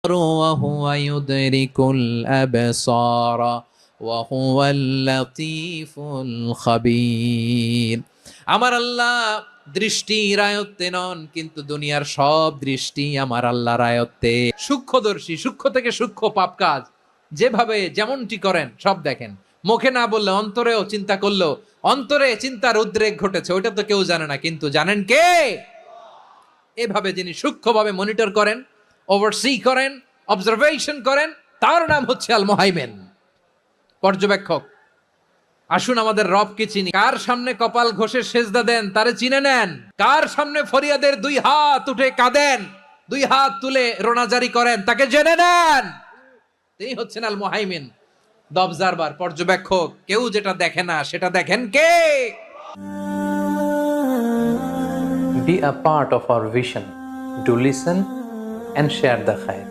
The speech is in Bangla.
وهو يدرك الأبصار وهو اللطيف الخبير। আমার আল্লাহ দৃষ্টির আয়ত্তে নন, কিন্তু দুনিয়ার সব দৃষ্টি আমার আল্লাহর আয়ত্তে। সূক্ষ্মদর্শী, সূক্ষ্ম থেকে সূক্ষ্ম পাপ কাজ যেভাবে যেমনটি করেন সব দেখেন। মুখে না বললে অন্তরেও চিন্তা করলেও অন্তরে চিন্তার উদ্রেক ঘটেছে, ওইটা তো কেউ জানে না, কিন্তু জানেন কে? এভাবে যিনি সূক্ষ্মভাবে মনিটর করেন, ওভারসি করেন, অবজারভেশন করেন, তার নাম হচ্ছে আল মুহাইমিন, পর্যবেক্ষক। আসুন আমাদের রবকে চিনি। কার সামনে কপাল ঘষে সেজদা দেন তারে চিনে নেন। কার সামনে ফরিয়াদের দুই হাত উঠে কাঁদেন, দুই হাত তুলে রোনাজারি করেন, তাকে জেনে নেন। তিনি হচ্ছেন আল মুহাইমিন, দ্য অবজারভার, পর্যবেক্ষক। কেউ যেটা দেখে না সেটা দেখেন কে? Be a part of our vision. Do listen and share the khair.